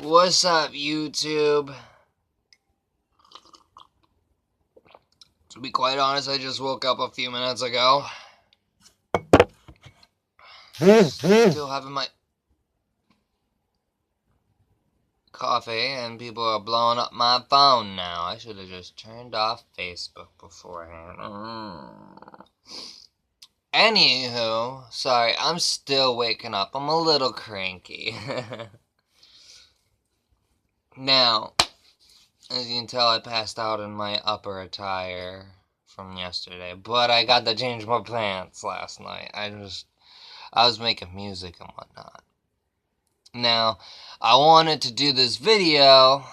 What's up, YouTube? To be quite honest, I just woke up a few minutes ago. Still having my coffee, and people are blowing up my phone now. I should have just turned off Facebook beforehand. Anywho, sorry, I'm still waking up. I'm a little cranky. Now, as you can tell, I passed out in my upper attire from yesterday, but I got to change my pants last night. I was making music and whatnot. Now, I wanted to do this video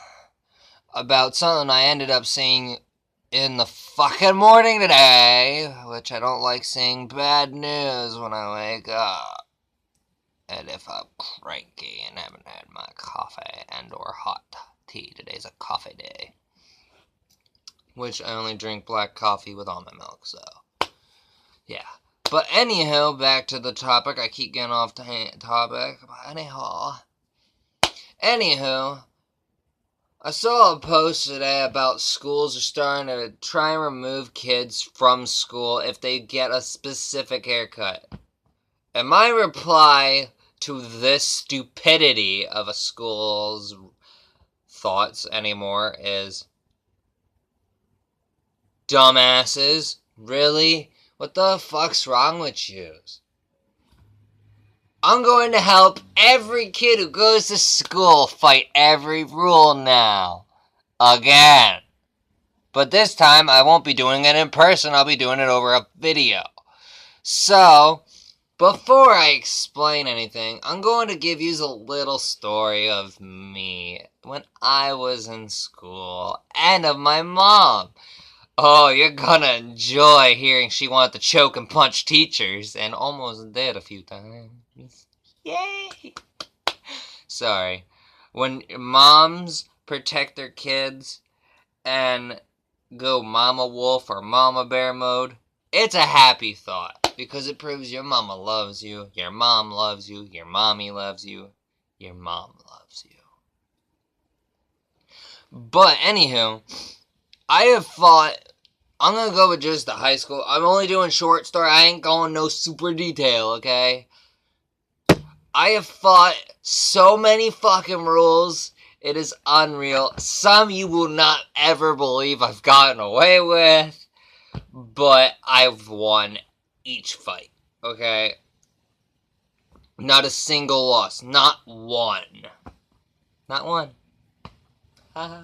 about something I ended up seeing in the fucking morning today, which I don't like seeing bad news when I wake up. And if I'm cranky and haven't had my coffee and or hot tea, today's a coffee day. Which I only drink black coffee with almond milk, so yeah. But anyhow, back to the topic. I keep getting off the topic. But anywho, I saw a post today about schools are starting to try and remove kids from school if they get a specific haircut. And my reply to this stupidity of a school's thoughts anymore is, dumbasses, really? What the fuck's wrong with you? I'm going to help every kid who goes to school fight every rule now. Again. But this time, I won't be doing it in person. I'll be doing it over a video. So, before I explain anything, I'm going to give you a little story of me when I was in school and of my mom. Oh, you're gonna enjoy hearing she wanted to choke and punch teachers, and almost did a few times. Yay! Sorry. When moms protect their kids and go mama wolf or mama bear mode, it's a happy thought, because it proves your mama loves you, your mom loves you, your mommy loves you, your mom loves you. But anywho, I have fought, I'm going to go with just the high school. I'm only doing short story. I ain't going no super detail, okay? I have fought so many fucking rules. It is unreal. Some you will not ever believe I've gotten away with. But I've won each fight, okay? Not a single loss. Not one. Not one. Haha.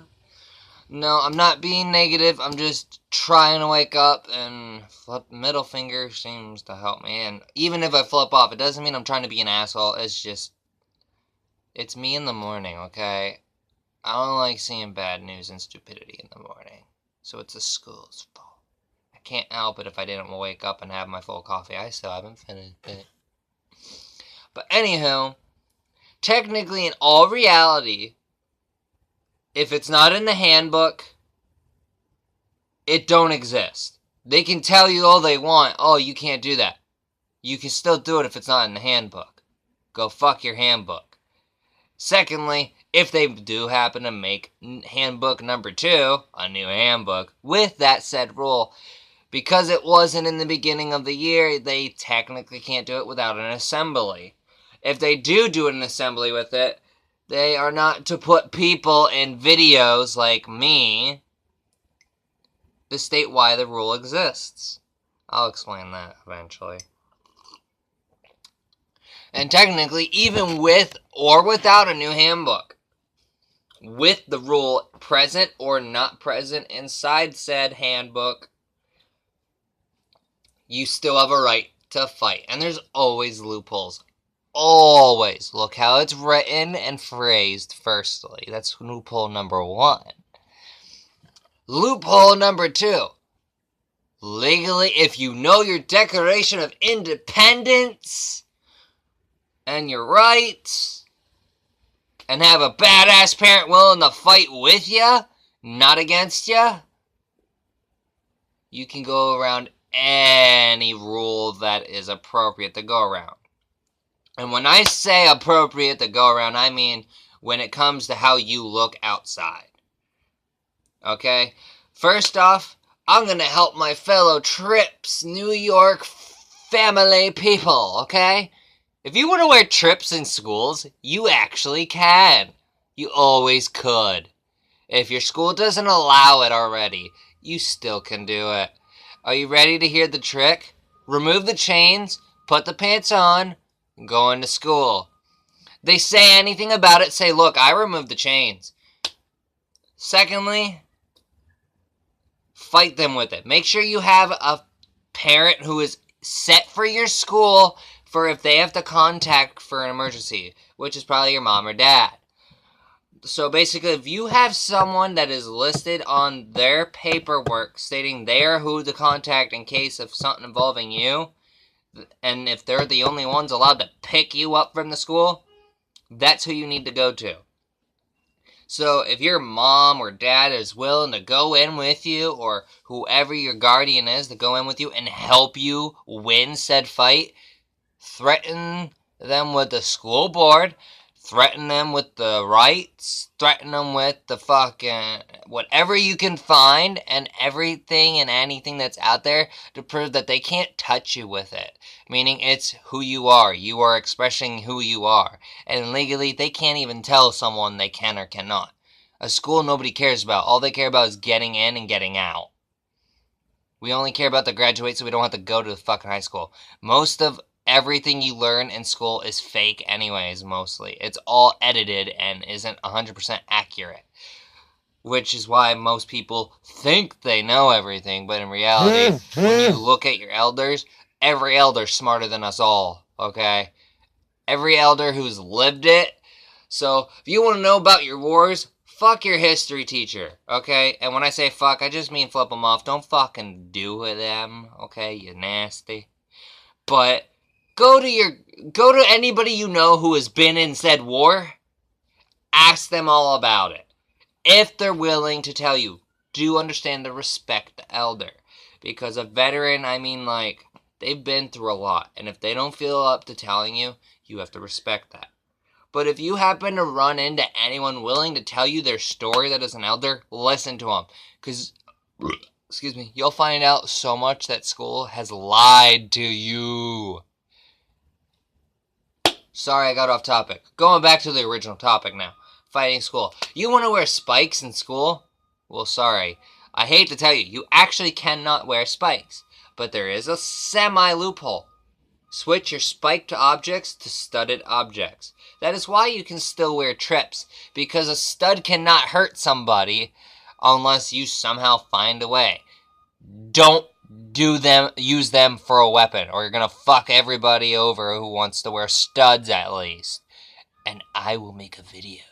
No, I'm not being negative. I'm just trying to wake up, and middle finger seems to help me. And even if I flip off, it doesn't mean I'm trying to be an asshole. It's just, it's me in the morning, okay? I don't like seeing bad news and stupidity in the morning. So it's the school's fault. I can't help it if I didn't wake up and have my full coffee. I still haven't finished it. But anywho, technically in all reality, if it's not in the handbook, it don't exist. They can tell you all they want, oh, you can't do that. You can still do it if it's not in the handbook. Go fuck your handbook. Secondly, if they do happen to make handbook number 2, a new handbook, with that said rule, because it wasn't in the beginning of the year, they technically can't do it without an assembly. If they do an assembly with it, they are not to put people in videos like me to state why the rule exists. I'll explain that eventually. And technically, even with or without a new handbook, with the rule present or not present inside said handbook, you still have a right to fight. And there's always loopholes. Always. Look how it's written and phrased, firstly. That's loophole number 1. Loophole number 2. Legally, if you know your Declaration of Independence and your rights, and have a badass parent willing to fight with you, not against you, you can go around any rule that is appropriate to go around. And when I say appropriate to go around, I mean when it comes to how you look outside. Okay? First off, I'm gonna help my fellow Trips, New York family people, okay? If you want to wear Trips in schools, you actually can. You always could. If your school doesn't allow it already, you still can do it. Are you ready to hear the trick? Remove the chains, put the pants on, and go into school. They say anything about it, say, look, I removed the chains. Secondly, fight them with it. Make sure you have a parent who is set for your school for if they have to contact for an emergency, which is probably your mom or dad. So basically, if you have someone that is listed on their paperwork stating they are who to contact in case of something involving you, and if they're the only ones allowed to pick you up from the school, that's who you need to go to. So if your mom or dad is willing to go in with you, or whoever your guardian is to go in with you and help you win said fight, threaten them with the school board, threaten them with the rights, threaten them with the fucking whatever you can find and everything and anything that's out there to prove that they can't touch you with it. Meaning it's who you are. You are expressing who you are. And legally, they can't even tell someone they can or cannot. A school nobody cares about. All they care about is getting in and getting out. We only care about the graduate so we don't have to go to the fucking high school. Most of everything you learn in school is fake anyways, mostly. It's all edited and isn't 100% accurate. Which is why most people think they know everything, but in reality, when you look at your elders, every elder's smarter than us all, okay? Every elder who's lived it. So, if you want to know about your wars, fuck your history teacher, okay? And when I say fuck, I just mean flip them off. Don't fucking do with them, okay? You nasty. But go to anybody you know who has been in said war. Ask them all about it. If they're willing to tell you, do understand to respect the elder. Because a veteran, I mean, like, they've been through a lot. And if they don't feel up to telling you, you have to respect that. But if you happen to run into anyone willing to tell you their story that is an elder, listen to them. Because, excuse me, you'll find out so much that school has lied to you. Sorry, I got off topic. Going back to the original topic now. Fighting school. You want to wear spikes in school? Well, sorry. I hate to tell you, you actually cannot wear spikes. But there is a semi-loophole. Switch your spiked objects to studded objects. That is why you can still wear trips. Because a stud cannot hurt somebody unless you somehow find a way. Don't use them for a weapon, or you're gonna fuck everybody over who wants to wear studs at least. And I will make a video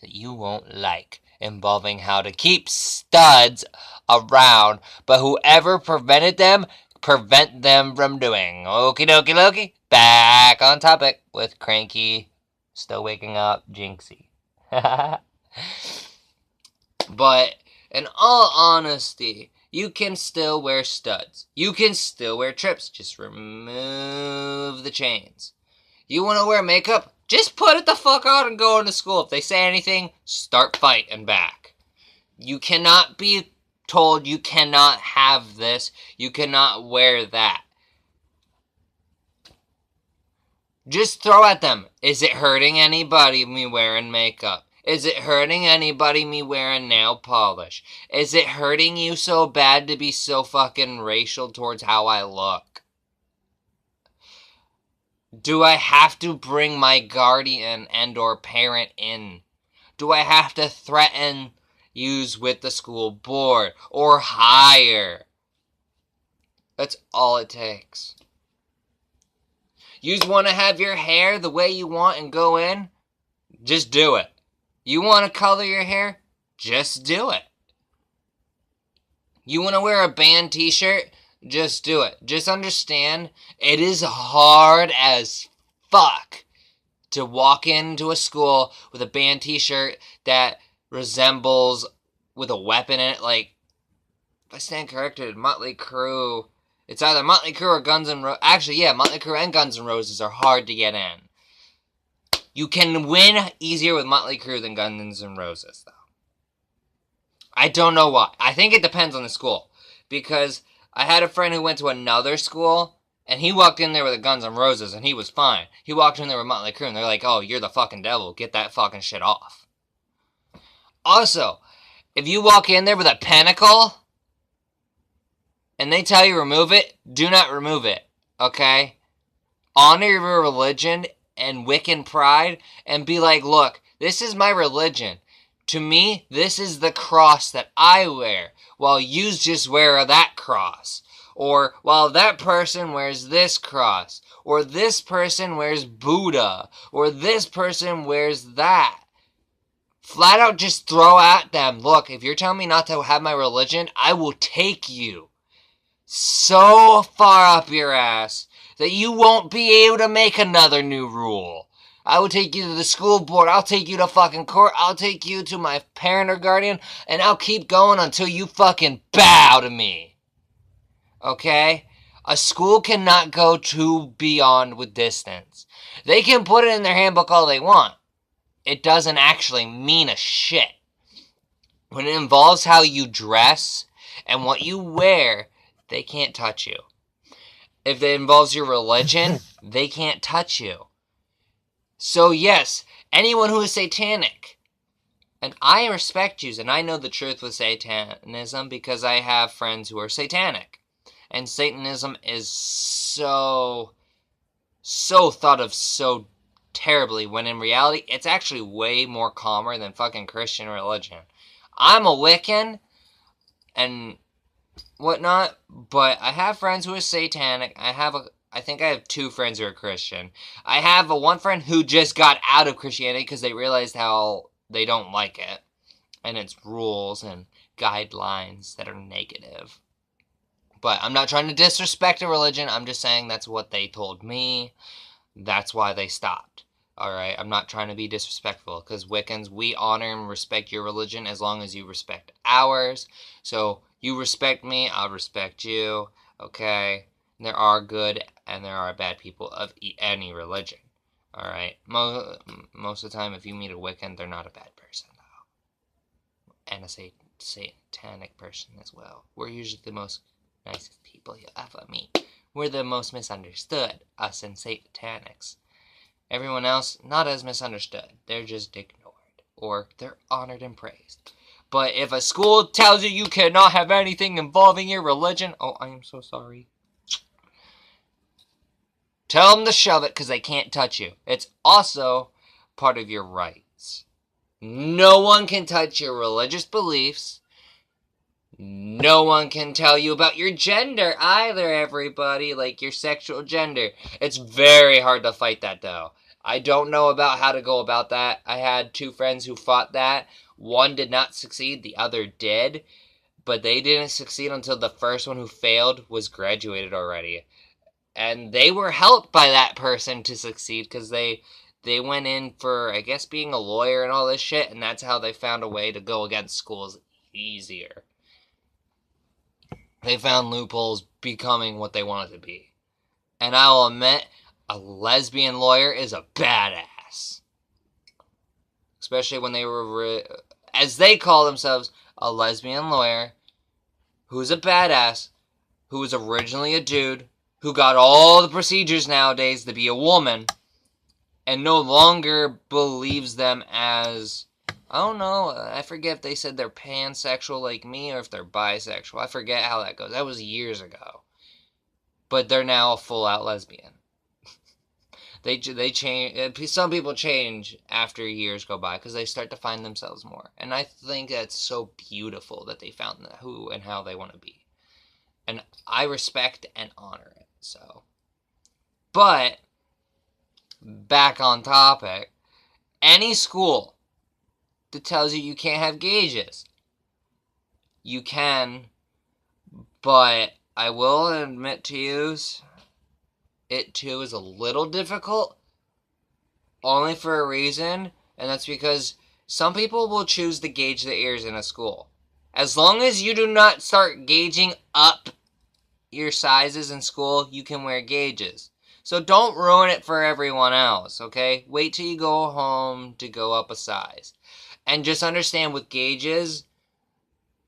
that you won't like involving how to keep studs around, but whoever prevented them, prevent them from doing. Okie dokie dokie. Back on topic with Cranky, still waking up, Jinxie. But in all honesty, you can still wear studs. You can still wear trips. Just remove the chains. You want to wear makeup? Just put it the fuck on and go into school. If they say anything, start fighting back. You cannot be told you cannot have this. You cannot wear that. Just throw at them. Is it hurting anybody me wearing makeup? Is it hurting anybody me wearing nail polish? Is it hurting you so bad to be so fucking racial towards how I look? Do I have to bring my guardian and or parent in? Do I have to threaten use with the school board or higher? That's all it takes. You just want to have your hair the way you want and go in? Just do it. You want to color your hair? Just do it. You want to wear a band t-shirt? Just do it. Just understand, it is hard as fuck to walk into a school with a band t-shirt that resembles with a weapon in it. Like, if I stand corrected, Motley Crue. It's either Motley Crue or Guns N' Roses. Actually, yeah, Motley Crue and Guns N' Roses are hard to get in. You can win easier with Motley Crue than Guns N' Roses, though. I don't know why. I think it depends on the school. Because I had a friend who went to another school, and he walked in there with a Guns N' Roses, and he was fine. He walked in there with Motley Crue, and they're like, oh, you're the fucking devil. Get that fucking shit off. Also, if you walk in there with a pentacle, and they tell you remove it, do not remove it. Okay? Honor your religion and Wiccan pride, and be like, look, this is my religion. To me, this is the cross that I wear, while you just wear that cross. Or while that person wears this cross. Or this person wears Buddha. Or this person wears that. Flat out just throw at them, look, if you're telling me not to have my religion, I will take you so far up your ass that you won't be able to make another new rule. I will take you to the school board. I'll take you to fucking court. I'll take you to my parent or guardian. And I'll keep going until you fucking bow to me. Okay? A school cannot go too beyond with distance. They can put it in their handbook all they want. It doesn't actually mean a shit. When it involves how you dress and what you wear, they can't touch you. If it involves your religion, they can't touch you. So yes, anyone who is satanic, and I respect Jews, and I know the truth with Satanism because I have friends who are satanic. And Satanism is so thought of so terribly, when in reality, it's actually way more calmer than fucking Christian religion. I'm a Wiccan, and whatnot, but I have friends who are satanic. I think I have 2 friends who are Christian. I have one friend who just got out of Christianity because they realized how they don't like it. And its rules and guidelines that are negative. But I'm not trying to disrespect a religion. I'm just saying that's what they told me. That's why they stopped. Alright, I'm not trying to be disrespectful. Because Wiccans, we honor and respect your religion as long as you respect ours. So, you respect me, I'll respect you. Okay? There are good and there are bad people of any religion. Alright? Most of the time, if you meet a Wiccan, they're not a bad person, though. And a satanic person as well. We're usually the most nicest people you'll ever meet. We're the most misunderstood, us and satanics. Everyone else, not as misunderstood. They're just ignored. Or they're honored and praised. But if a school tells you you cannot have anything involving your religion, oh, I am so sorry. Tell them to shove it because they can't touch you. It's also part of your rights. No one can touch your religious beliefs. No one can tell you about your gender either, everybody. Like your sexual gender. It's very hard to fight that, though. I don't know about how to go about that. I had 2 friends who fought that. One did not succeed. The other did. But they didn't succeed until the first one who failed was graduated already. And they were helped by that person to succeed because they went in for, I guess, being a lawyer and all this shit. And that's how they found a way to go against schools easier. They found loopholes becoming what they wanted to be. And I will admit, a lesbian lawyer is a badass. Especially when they were, as they call themselves, a lesbian lawyer who's a badass, who was originally a dude, who got all the procedures nowadays to be a woman, and no longer believes them as, I don't know, I forget if they said they're pansexual like me or if they're bisexual. I forget how that goes. That was years ago. But they're now a full-out lesbian. They change. Some people change after years go by because they start to find themselves more. And I think that's so beautiful that they found who and how they want to be. And I respect and honor it. So, but back on topic, any school that tells you can't have gauges, you can, but I will admit to you, it too is a little difficult, only for a reason, and that's because some people will choose to gauge the ears in a school. As long as you do not start gauging up your sizes in school, you can wear gauges. So don't ruin it for everyone else, okay? Wait till you go home to go up a size. And just understand with gauges,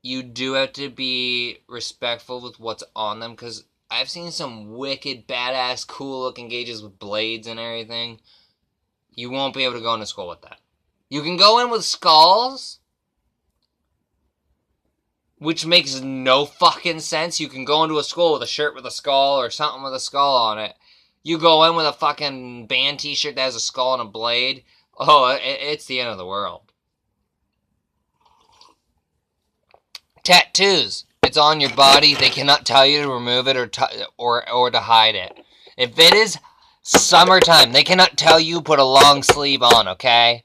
you do have to be respectful with what's on them, because I've seen some wicked, badass, cool-looking gauges with blades and everything. You won't be able to go into school with that. You can go in with skulls, which makes no fucking sense. You can go into a school with a shirt with a skull or something with a skull on it. You go in with a fucking band t-shirt that has a skull and a blade. Oh, it's the end of the world. Tattoos. It's on your body. They cannot tell you to remove it or to hide it. If it is summertime, they cannot tell you put a long sleeve on, okay?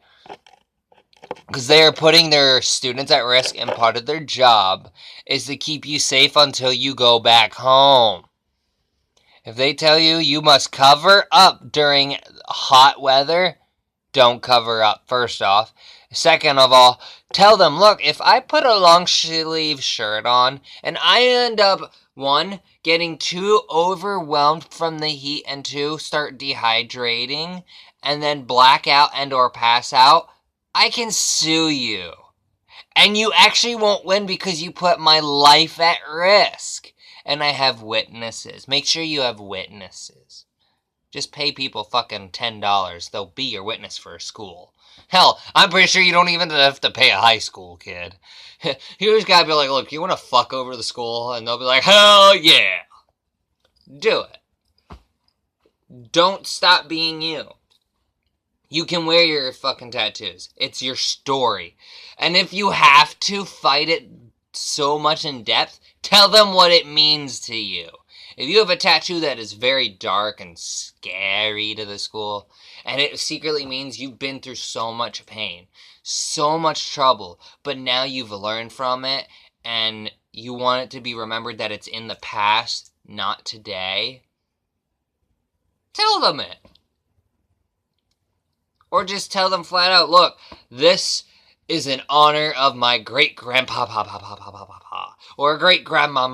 Because they are putting their students at risk, and part of their job is to keep you safe until you go back home. If they tell you you must cover up during hot weather, don't cover up, first off. Second of all, tell them, look, if I put a long sleeve shirt on and I end up, 1, getting too overwhelmed from the heat, and 2, start dehydrating and then black out and or pass out, I can sue you. And you actually won't win because you put my life at risk. And I have witnesses. Make sure you have witnesses. Just pay people fucking $10. They'll be your witness for a school. Hell, I'm pretty sure you don't even have to pay a high school kid. You just gotta be like, look, you wanna fuck over the school? And they'll be like, hell yeah! Do it. Don't stop being you. You can wear your fucking tattoos. It's your story. And if you have to fight it so much in depth, tell them what it means to you. If you have a tattoo that is very dark and scary to the school, and it secretly means you've been through so much pain, so much trouble, but now you've learned from it, and you want it to be remembered that it's in the past, not today, tell them it. Or just tell them flat out, look, this is in honor of my great-grandpa, or great-grandma,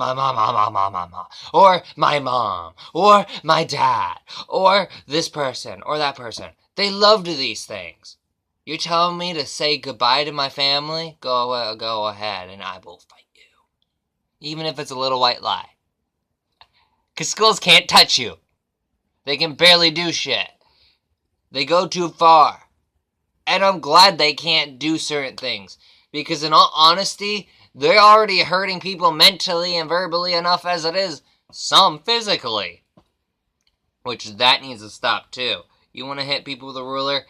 or my mom, or my dad, or this person, or that person. They loved these things. You're telling me to say goodbye to my family? Go ahead, and I will fight you. Even if it's a little white lie. Because schools can't touch you. They can barely do shit. They go too far. And I'm glad they can't do certain things. Because in all honesty, they're already hurting people mentally and verbally enough as it is. Some physically. Which that needs to stop too. You want to hit people with a ruler?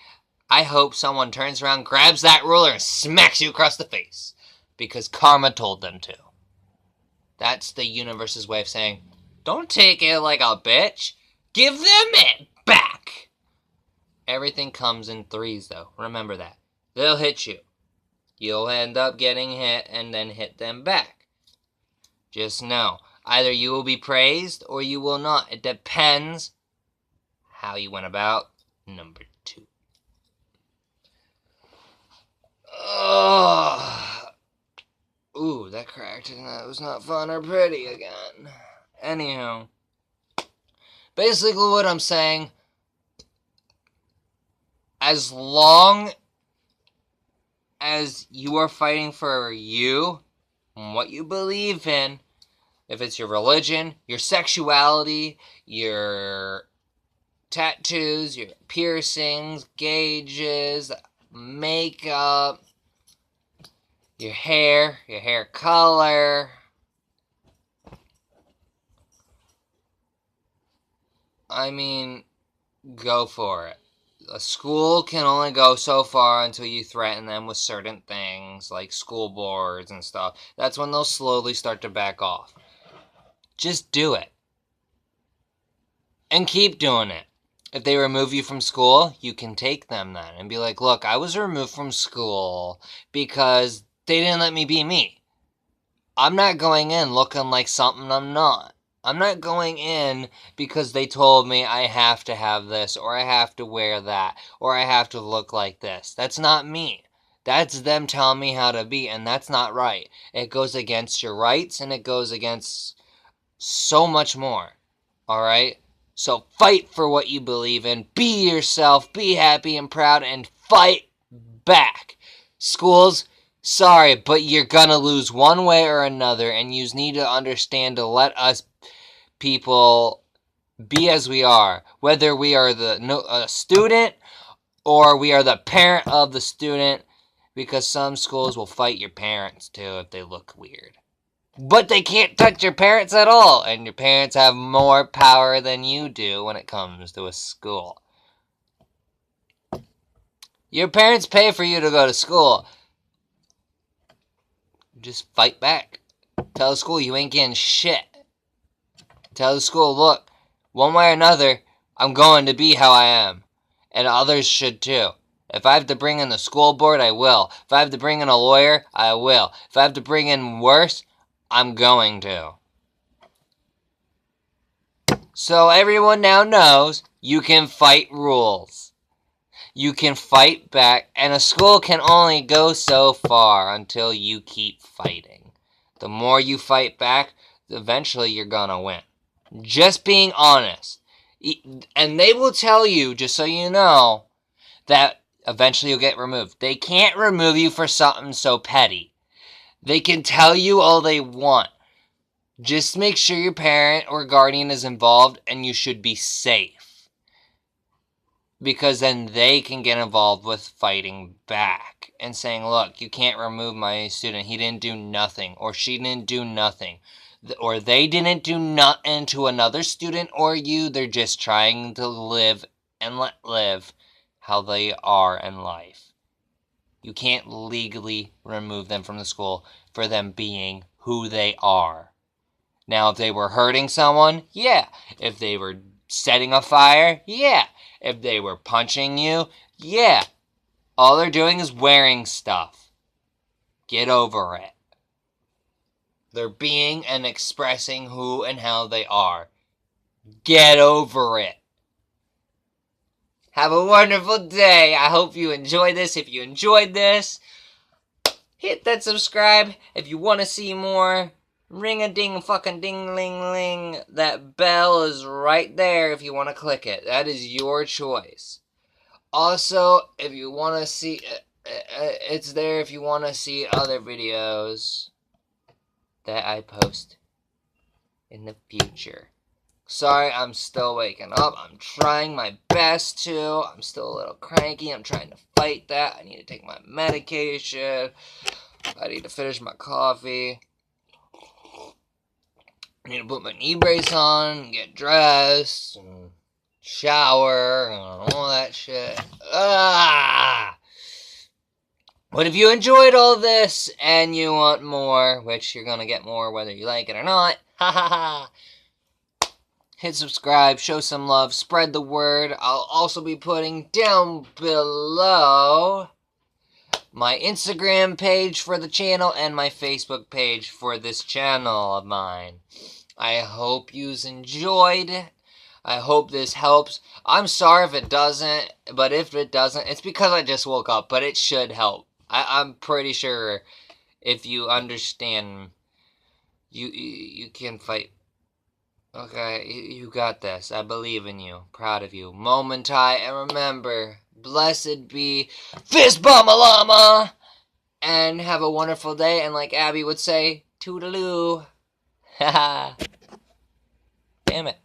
I hope someone turns around, grabs that ruler, and smacks you across the face. Because karma told them to. That's the universe's way of saying, don't take it like a bitch. Give them it back. Everything comes in threes, though. Remember that. They'll hit you. You'll end up getting hit and then hit them back. Just know, either you will be praised or you will not. It depends how you went about number 2. Oh. Ooh, that cracked and that was not fun or pretty again. Anyhow. Basically what I'm saying, as long as you are fighting for you and what you believe in, if it's your religion, your sexuality, your tattoos, your piercings, gauges, makeup, your hair color, I mean, go for it. A school can only go so far until you threaten them with certain things, like school boards and stuff. That's when they'll slowly start to back off. Just do it. And keep doing it. If they remove you from school, you can take them then and be like, look, I was removed from school because they didn't let me be me. I'm not going in looking like something I'm not. I'm not going in because they told me I have to have this, or I have to wear that, or I have to look like this. That's not me. That's them telling me how to be, and that's not right. It goes against your rights, and it goes against so much more. Alright? So fight for what you believe in. Be yourself. Be happy and proud. And fight back. Schools, sorry, but you're gonna lose one way or another. And you need to understand to let us people be as we are. Whether we are the student or we are the parent of the student. Because some schools will fight your parents too if they look weird. But they can't touch your parents at all. And your parents have more power than you do when it comes to a school. Your parents pay for you to go to school. Just fight back. Tell the school you ain't getting shit. Tell the school, look, one way or another, I'm going to be how I am. And others should too. If I have to bring in the school board, I will. If I have to bring in a lawyer, I will. If I have to bring in worse, I'm going to. So everyone now knows you can fight rules. You can fight back, and a school can only go so far until you keep fighting. The more you fight back, eventually you're gonna win. Just being honest. And they will tell you, just so you know, that eventually you'll get removed. They can't remove you for something so petty. They can tell you all they want. Just make sure your parent or guardian is involved and you should be safe. Because then they can get involved with fighting back and saying, look, you can't remove my student. He didn't do nothing, or she didn't do nothing, or they didn't do nothing to another student or you. They're just trying to live and let live how they are in life. You can't legally remove them from the school for them being who they are. Now, if they were hurting someone, yeah. If they were setting a fire, yeah. If they were punching you, yeah. All they're doing is wearing stuff. Get over it. They're being and expressing who and how they are. Get over it. Have a wonderful day. I hope you enjoy this. If you enjoyed this, hit that subscribe. If you want to see more, ring a ding fucking ding ling ling. That bell is right there if you want to click it. That is your choice. Also, if you want to see, it's there if you want to see other videos that I post in the future. Sorry, I'm still waking up. I'm trying my best to. I'm still a little cranky. I'm trying to fight that. I need to take my medication. I need to finish my coffee. I need to put my knee brace on, get dressed, and shower, and all that shit. But if you enjoyed all this and you want more, which you're gonna get more whether you like it or not, hit subscribe, show some love, spread the word. I'll also be putting down below my Instagram page for the channel and my Facebook page for this channel of mine. I hope you enjoyed. I hope this helps. I'm sorry if it doesn't, but if it doesn't, it's because I just woke up, but it should help. I'm pretty sure if you understand, you can fight. Okay, you got this. I believe in you. Proud of you. Momentai, and remember, blessed be Fist Bumma Llama! And have a wonderful day, and like Abby would say, toodaloo. Haha. Damn it.